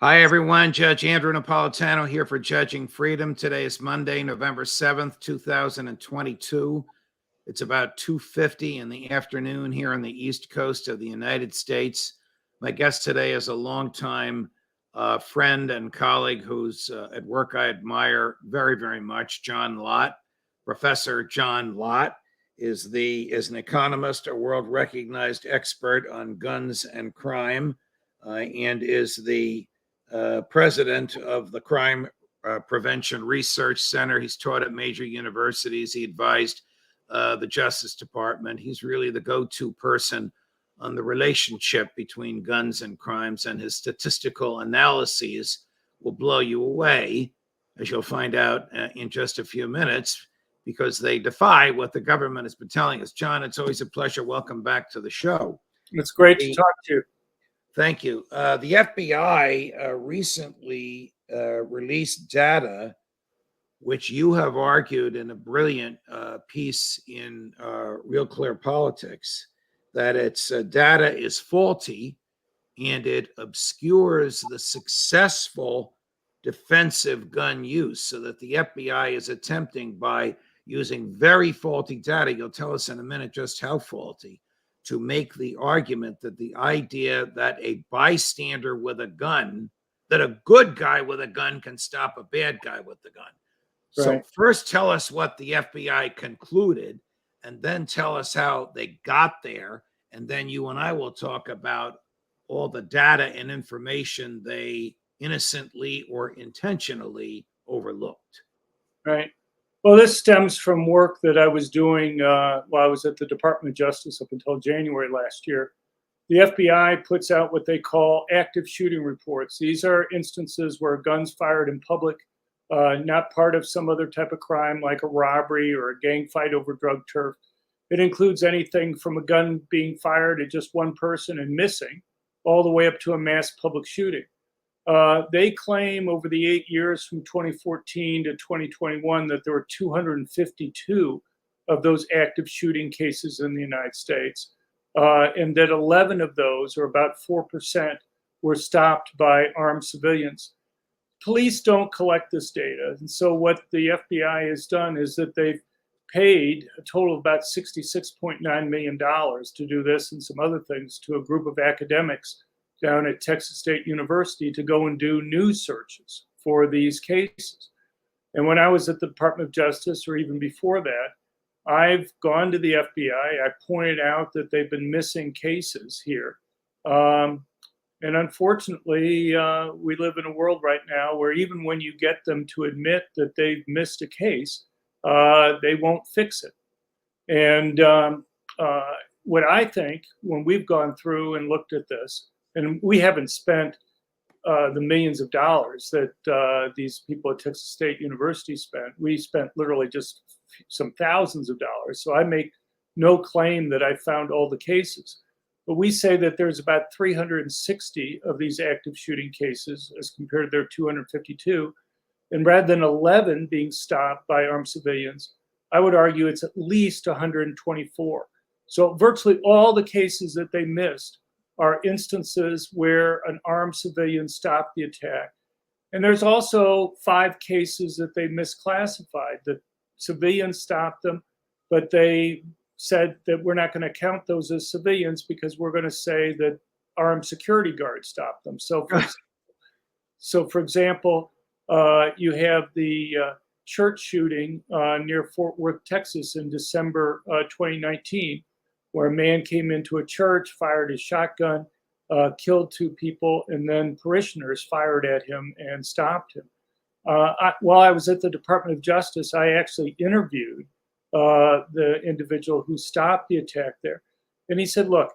Hi, everyone. Judge Andrew Napolitano here for Judging Freedom. Today is Monday, November 7th, 2022. It's about 2:50 in the afternoon here on the East Coast of the United States. My guest today is a longtime friend and colleague who's at work I admire very, very much, John Lott. Professor John Lott is an economist, a world-recognized expert on guns and crime, and is the president of the Crime Prevention Research Center. He's taught at major universities. He advised the Justice Department. He's really the go-to person on the relationship between guns and crimes, and his statistical analyses will blow you away, as you'll find out in just a few minutes, because they defy what the government has been telling us. John, it's always a pleasure. Welcome back to the show. It's great to talk to you. Thank you. The FBI recently released data, which you have argued in a brilliant piece in Real Clear Politics, that its data is faulty and it obscures the successful defensive gun use, so that the FBI is attempting, by using very faulty data, you'll tell us in a minute just how faulty, to make the argument that the idea that a bystander with a gun, that a good guy with a gun can stop a bad guy with the gun. Right. So first tell us what the FBI concluded, and then tell us how they got there. And then you and I will talk about all the data and information they innocently or intentionally overlooked. Right. Well, this stems from work that I was doing while I was at the Department of Justice up until January last year. The FBI puts out what they call active shooting reports. These are instances where a gun's fired in public, not part of some other type of crime like a robbery or a gang fight over drug turf. It includes anything from a gun being fired at just one person and missing, all the way up to a mass public shooting. They claim over the 8 years from 2014 to 2021 that there were 252 of those active shooting cases in the United States, and that 11 of those, or about 4%, were stopped by armed civilians. Police don't collect this data, and so what the FBI has done is that they've paid a total of about $66.9 million to do this and some other things to a group of academics down at Texas State University to go and do news searches for these cases. And when I was at the Department of Justice, or even before that, I've gone to the FBI. I pointed out that they've been missing cases here. And unfortunately, we live in a world right now where even when you get them to admit that they've missed a case, they won't fix it. And what I think, when we've gone through and looked at this, and we haven't spent the millions of dollars that these people at Texas State University spent. We spent literally just some thousands of dollars. So I make no claim that I found all the cases. But we say that there's about 360 of these active shooting cases as compared to their 252. And rather than 11 being stopped by armed civilians, I would argue it's at least 124. So virtually all the cases that they missed are instances where an armed civilian stopped the attack. And there's also 5 cases that they misclassified. The civilians stopped them, but they said that we're not going to count those as civilians because we're going to say that armed security guards stopped them. So for example, you have the church shooting near Fort Worth, Texas in December 2019, where a man came into a church, fired his shotgun, killed 2 people, and then parishioners fired at him and stopped him. While I was at the Department of Justice, I actually interviewed the individual who stopped the attack there. And he said, look,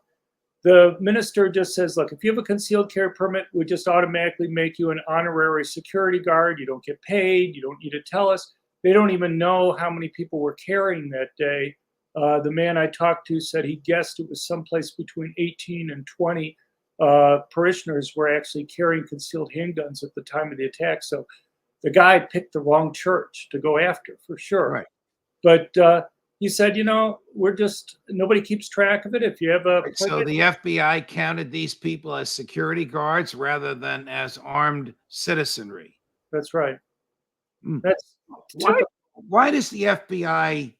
the minister just says, look, if you have a concealed carry permit, we just automatically make you an honorary security guard. You don't get paid. You don't need to tell us. They don't even know how many people were carrying that day. The man I talked to said he guessed it was someplace between 18 and 20 parishioners were actually carrying concealed handguns at the time of the attack. So the guy picked the wrong church to go after, for sure. Right. But, he said, nobody keeps track of it. If you have a So the FBI counted these people as security guards rather than as armed citizenry. That's right. Hmm. That's Why does the FBI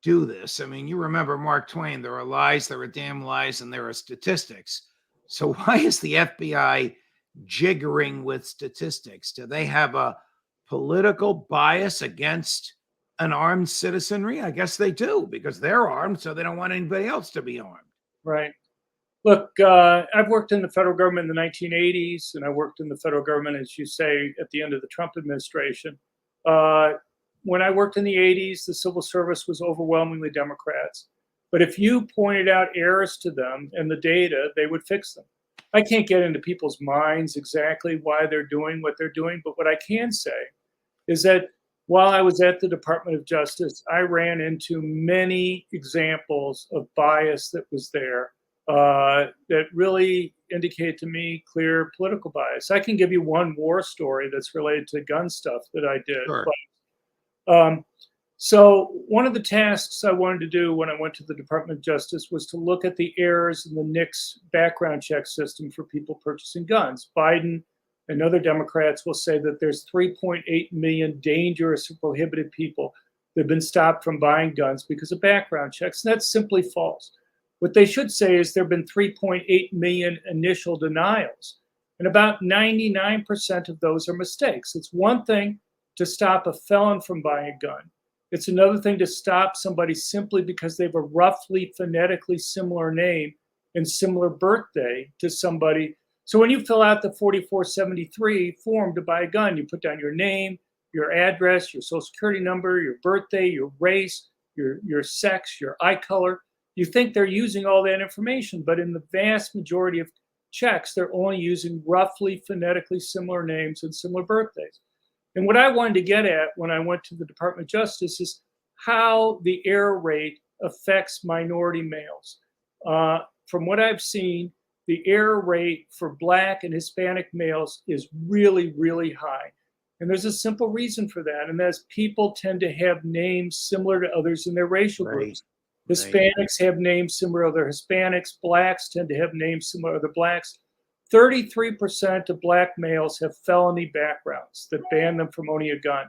do this? I mean, you remember Mark Twain, there are lies, there are damn lies, and there are statistics. So why is the FBI jiggering with statistics? Do they have a political bias against an armed citizenry? I guess they do, because they're armed, so they don't want anybody else to be armed. right. Look, I've worked in the federal government in the 1980s, and I worked in the federal government, as you say, at the end of the Trump administration. When I worked in the 80s, the civil service was overwhelmingly Democrats. But if you pointed out errors to them in the data, they would fix them. I can't get into people's minds exactly why they're doing what they're doing, but what I can say is that while I was at the Department of Justice, I ran into many examples of bias that was there that really indicate to me clear political bias. I can give you one war story that's related to gun stuff that I did. Sure. So one of the tasks I wanted to do when I went to the Department of Justice was to look at the errors in the NICS background check system for people purchasing guns. Biden and other Democrats will say that there's 3.8 million dangerous or prohibited people that have been stopped from buying guns because of background checks. And that's simply false. What they should say is there have been 3.8 million initial denials, and about 99% of those are mistakes. It's one thing to stop a felon from buying a gun. It's another thing to stop somebody simply because they have a roughly phonetically similar name and similar birthday to somebody. So when you fill out the 4473 form to buy a gun, you put down your name, your address, your social security number, your birthday, your race, your sex, your eye color. You think they're using all that information, but in the vast majority of checks, they're only using roughly phonetically similar names and similar birthdays. And what I wanted to get at when I went to the Department of Justice is how the error rate affects minority males. From what I've seen, the error rate for Black and Hispanic males is really, really high. And there's a simple reason for that, and that's people tend to have names similar to others in their racial groups. Hispanics have names similar to other Hispanics. Blacks tend to have names similar to other Blacks. 33% of Black males have felony backgrounds that ban them from owning a gun.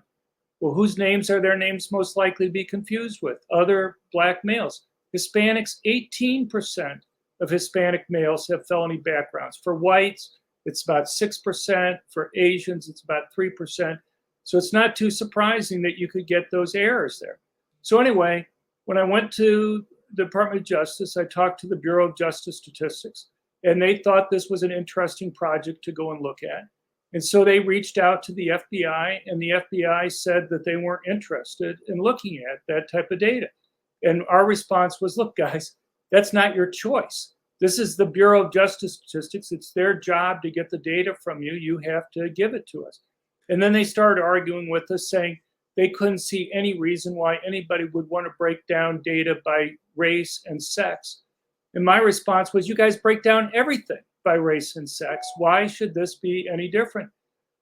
Well, whose names are their names most likely to be confused with? Other Black males. Hispanics, 18% of Hispanic males have felony backgrounds. For whites, it's about 6%. For Asians, it's about 3%. So it's not too surprising that you could get those errors there. So anyway, when I went to the Department of Justice, I talked to the Bureau of Justice Statistics, and they thought this was an interesting project to go and look at. And so they reached out to the FBI, and the FBI said that they weren't interested in looking at that type of data. And our response was, look, guys, that's not your choice. This is the Bureau of Justice Statistics. It's their job to get the data from you. You have to give it to us. And then they started arguing with us, saying they couldn't see any reason why anybody would want to break down data by race and sex. And my response was, you guys break down everything by race and sex. Why should this be any different?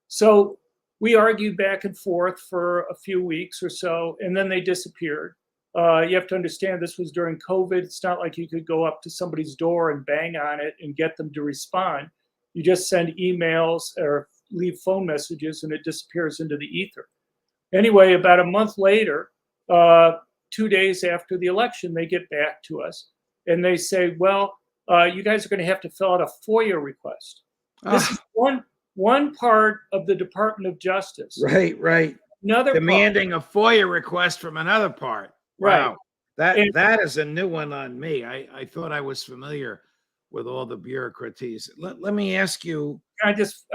So we argued back and forth for a few weeks or so, and then they disappeared. You have to understand this was during COVID. It's not like you could go up to somebody's door and bang on it and get them to respond. You just send emails or leave phone messages and it disappears into the ether. Anyway, about a month later, 2 days after the election, they get back to us and they say, well, you guys are going to have to fill out a FOIA request. This is one part of the Department of Justice. Right. Another demanding a FOIA request from another part. Wow. Right. That is a new one on me. I thought I was familiar with all the bureaucraties. Let me ask you. I just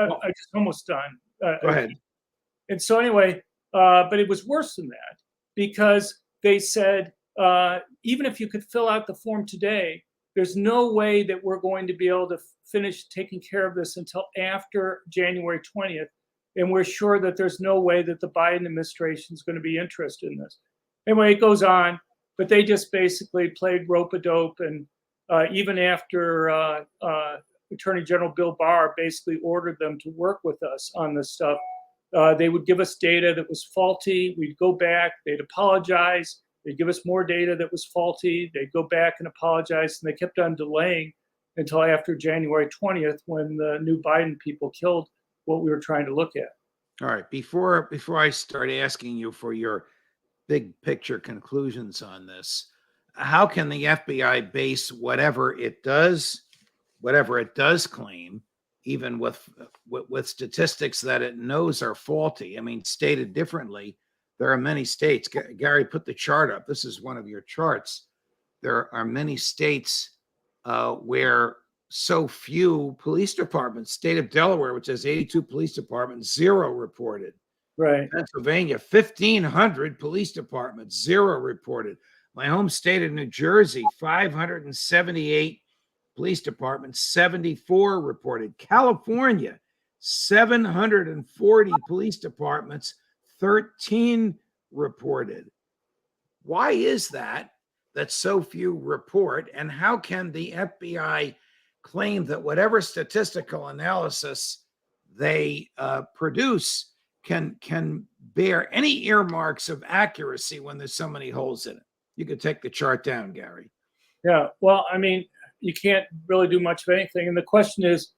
almost done. Go ahead. And so anyway, but it was worse than that because they said, even if you could fill out the form today, there's no way that we're going to be able to finish taking care of this until after January 20th. And we're sure that there's no way that the Biden administration is going to be interested in this. Anyway, it goes on, but they just basically played rope-a-dope. And even after Attorney General Bill Barr basically ordered them to work with us on this stuff, they would give us data that was faulty. We'd go back, they'd apologize. They'd give us more data that was faulty. They'd go back and apologize, and they kept on delaying until after January 20th, when the new Biden people killed what we were trying to look at. All right. Before I start asking you for your big picture conclusions on this, how can the FBI base whatever it does claim, even with statistics that it knows are faulty? I mean, stated differently, there are many states. Gary, put the chart up. This is one of your charts. There are many states where so few police departments. State of Delaware, which has 82 police departments, 0 reported. Right. Pennsylvania, 1,500 police departments, 0 reported. My home state of New Jersey, 578 police departments, 74 reported. California, 740 police departments, 13 reported. Why is that so few report? And how can the FBI claim that whatever statistical analysis they produce can bear any earmarks of accuracy when there's so many holes in it? You could take the chart down, Gary. Yeah. Well, I mean, you can't really do much of anything. And the question is,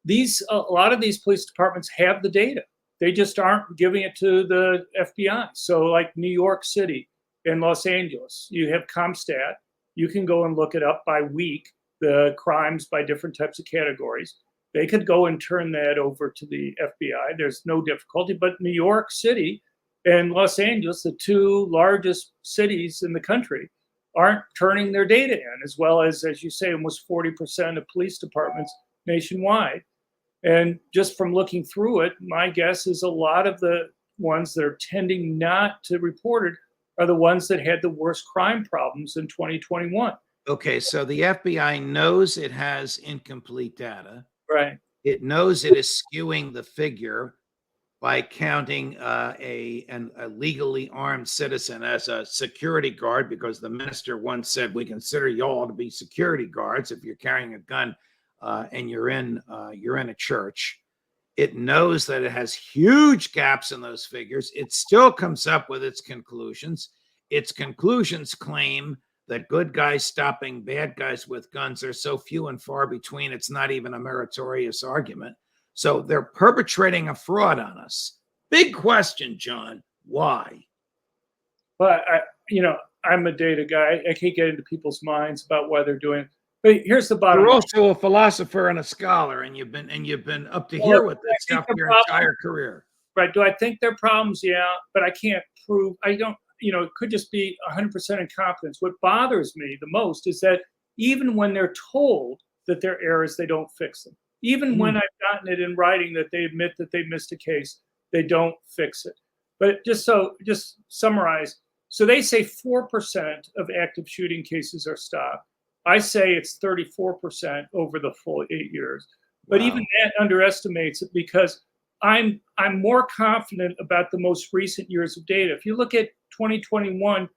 a lot of these police departments have the data. They just aren't giving it to the FBI. So like New York City and Los Angeles, you have CompStat. You can go and look it up by week, the crimes by different types of categories. They could go and turn that over to the FBI. There's no difficulty. But New York City and Los Angeles, the 2 largest cities in the country, aren't turning their data in, as well as you say, almost 40% of police departments nationwide. And just from looking through it, my guess is a lot of the ones that are tending not to report it are the ones that had the worst crime problems in 2021. Okay, so the FBI knows it has incomplete data. Right. It knows it is skewing the figure by counting a legally armed citizen as a security guard, because the minister once said, we consider you all to be security guards if you're carrying a gun and you're in a church. It knows that it has huge gaps in those figures. It still comes up with its conclusions. Its conclusions claim that good guys stopping bad guys with guns are so few and far between, it's not even a meritorious argument. So they're perpetrating a fraud on us. Big question, John. Why? But I'm a data guy. I can't get into people's minds about why they're doing it. But here's the bottom You're line. also a philosopher and a scholar, and you've been up to here with this stuff your entire career. Right. Do I think there are problems? Yeah, but I can't prove. I don't. It could just be 100% incompetence. What bothers me the most is that even when they're told that there are errors, they don't fix them. Even when I've gotten it in writing that they admit that they missed a case, they don't fix it. But just summarize. So they say 4% of active shooting cases are stopped. I say it's 34% over the full 8 years. But even that underestimates it, because I'm more confident about the most recent years of data. If you look at 2021,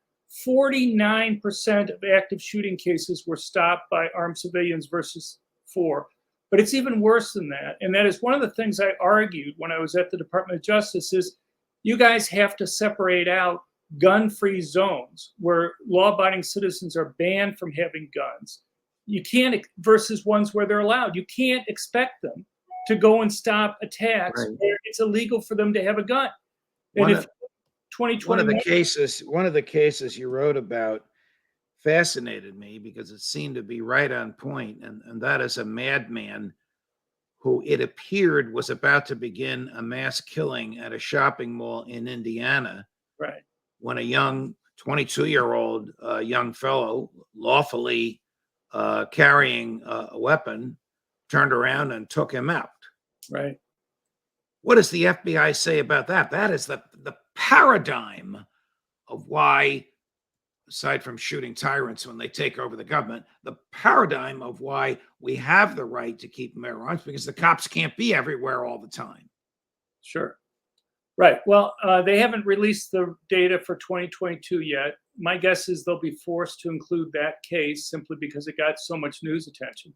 49% of active shooting cases were stopped by armed civilians versus 4%. But it's even worse than that. And that is one of the things I argued when I was at the Department of Justice is you guys have to separate out gun-free zones where law-abiding citizens are banned from having guns. You can't, versus ones where they're allowed. You can't expect them to go and stop attacks where it's illegal for them to have a gun. And if 2020, one of the cases you wrote about fascinated me because it seemed to be right on point, and that is a madman who it appeared was about to begin a mass killing at a shopping mall in Indiana. Right. When a young 22-year-old young fellow lawfully carrying a weapon turned around and took him out. Right. What does the FBI say about that? That is the paradigm of why, aside from shooting tyrants when they take over the government, the paradigm of why we have the right to keep them bear arms, because the cops can't be everywhere all the time. Sure. Right. Well, they haven't released the data for 2022 yet. My guess is they'll be forced to include that case simply because it got so much news attention.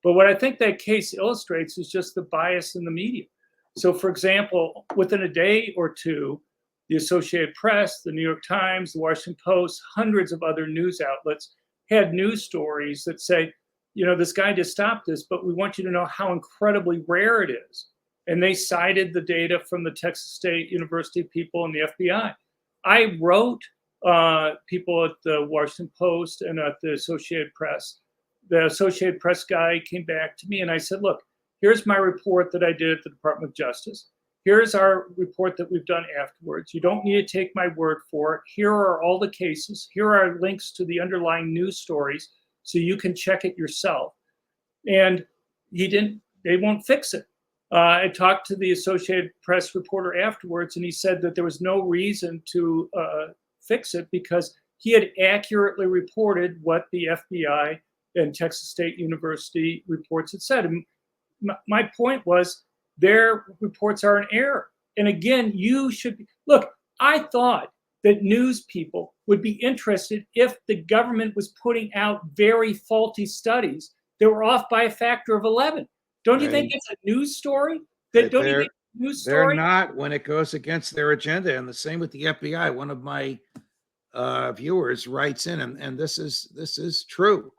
But what I think that case illustrates is just the bias in the media. So, for example, within a day or two, the Associated Press, the New York Times, the Washington Post, hundreds of other news outlets had news stories that say, this guy just stopped this, but we want you to know how incredibly rare it is. And they cited the data from the Texas State University people and the FBI. I wrote people at the Washington Post and at the Associated Press. The Associated Press guy came back to me and I said, look, here's my report that I did at the Department of Justice. Here's our report that we've done afterwards. You don't need to take my word for it. Here are all the cases. Here are links to the underlying news stories so you can check it yourself. And they won't fix it. I talked to the Associated Press reporter afterwards, and he said that there was no reason to fix it because he had accurately reported what the FBI and Texas State University reports had said. And my point was their reports are in error. And again, you should look, I thought that news people would be interested if the government was putting out very faulty studies that were off by a factor of 11. Don't you think it's a news story? They're not when it goes against their agenda. And the same with the FBI. One of my viewers writes in, and this is true.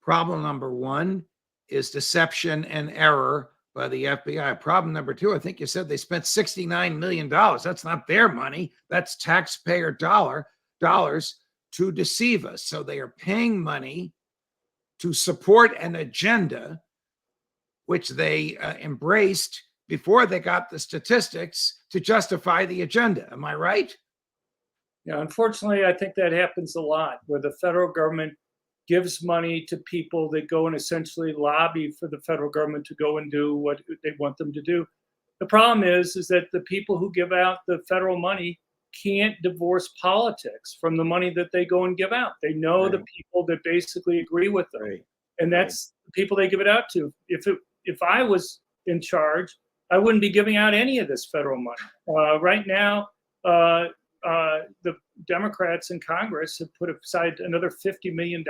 Problem number one is deception and error by the FBI. Problem number two, I think you said they spent $69 million. That's not their money. That's taxpayer dollars to deceive us. So they are paying money to support an agenda which they embraced before they got the statistics to justify the agenda. Am I right? Yeah, unfortunately, I think that happens a lot where the federal government gives money to people that go and essentially lobby for the federal government to go and do what they want them to do. The problem is that the people who give out the federal money can't divorce politics from the money that they go and give out. They know the people that basically agree with them. And that's the people they give it out to. If I was in charge, I wouldn't be giving out any of this federal money. Right now, the Democrats in Congress have put aside another $50 million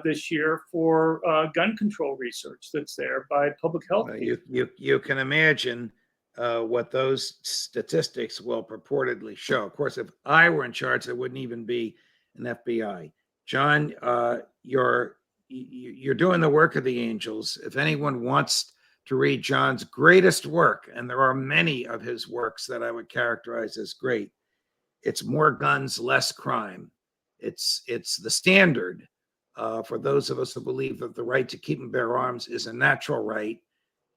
this year for gun control research that's there by public health. You can imagine what those statistics will purportedly show. Of course, if I were in charge, there wouldn't even be an FBI. John, you're doing the work of the angels. If anyone wants to read John's greatest work, and there are many of his works that I would characterize as great, it's More Guns, Less Crime. It's the standard for those of us who believe that the right to keep and bear arms is a natural right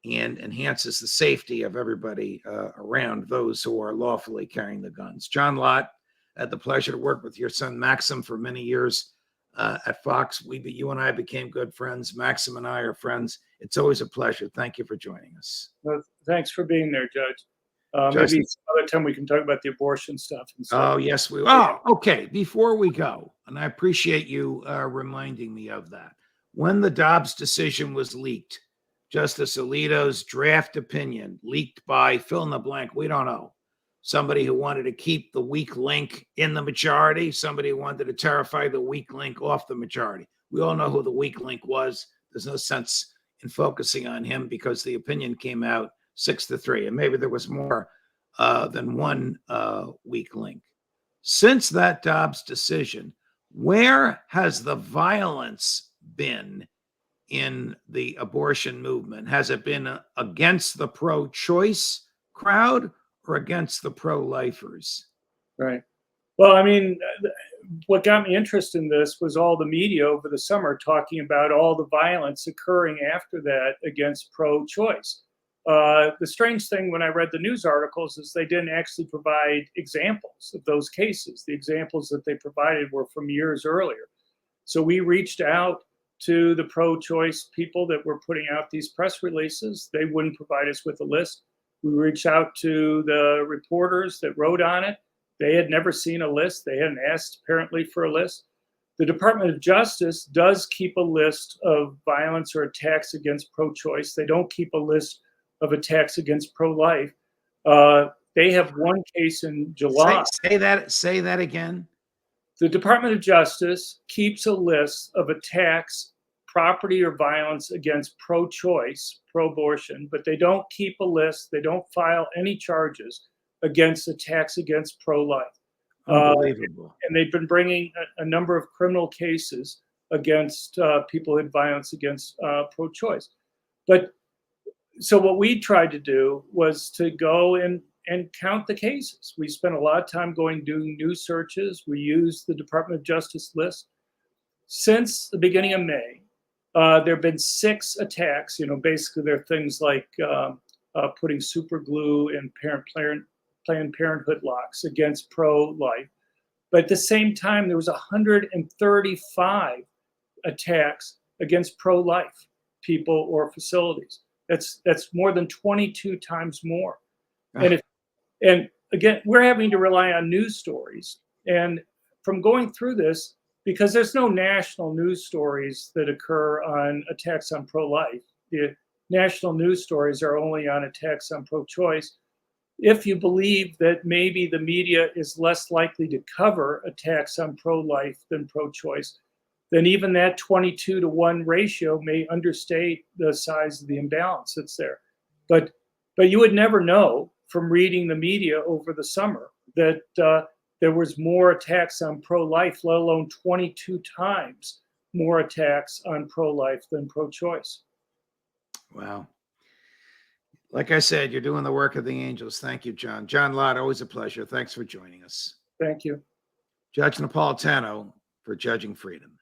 and enhances the safety of everybody around those who are lawfully carrying the guns. John Lott, I had the pleasure to work with your son Maxim for many years at Fox. You and I became good friends. Maxim and I are friends. It's always a pleasure. Thank you for joining us. Well, thanks for being there, Judge. Maybe some other time we can talk about the abortion stuff. And stuff. Oh, yes, we will. Oh, okay. Before we go, and I appreciate you reminding me of that. When the Dobbs decision was leaked, Justice Alito's draft opinion leaked by fill in the blank, we don't know. Somebody who wanted to keep the weak link in the majority, somebody who wanted to terrify the weak link off the majority. We all know who the weak link was. There's no sense in focusing on him because the opinion came out 6-3, and maybe there was more than one weak link. Since that Dobbs decision, where has the violence been in the abortion movement? Has it been against the pro-choice crowd or against the pro-lifers? Right. Well, I mean, what got me interested in this was all the media over the summer talking about all the violence occurring after that against pro-choice. The strange thing when I read the news articles is they didn't actually provide examples of those cases. The examples that they provided were from years earlier. So we reached out to the pro-choice people that were putting out these press releases. They wouldn't provide us with a list. We reached out to the reporters that wrote on it. They had never seen a list. They hadn't asked apparently for a list. The Department of Justice does keep a list of violence or attacks against pro-choice. They don't keep a list of attacks against pro-life. They have one case in July. Say that again. The Department of Justice keeps a list of attacks, property or violence against pro-choice, pro-abortion, but they don't keep a list. They don't file any charges against attacks against pro-life. Unbelievable. And they've been bringing a number of criminal cases against people who had violence against pro-choice. But so what we tried to do was to go and count the cases. We spent a lot of time doing news searches. We used the Department of Justice list. Since the beginning of May, there have been 6 attacks. Basically they're things like putting super glue in Planned Parenthood locks against pro-life. But at the same time, there was 135 attacks against pro-life people or facilities. That's more than 22 times more. And again, we're having to rely on news stories. And from going through this, because there's no national news stories that occur on attacks on pro-life, the national news stories are only on attacks on pro-choice. If you believe that maybe the media is less likely to cover attacks on pro-life than pro-choice, then even that 22-to-1 ratio may understate the size of the imbalance that's there. But you would never know from reading the media over the summer that there was more attacks on pro-life, let alone 22 times more attacks on pro-life than pro-choice. Wow. Like I said, you're doing the work of the angels. Thank you, John. John Lott, always a pleasure. Thanks for joining us. Thank you. Judge Napolitano for Judging Freedom.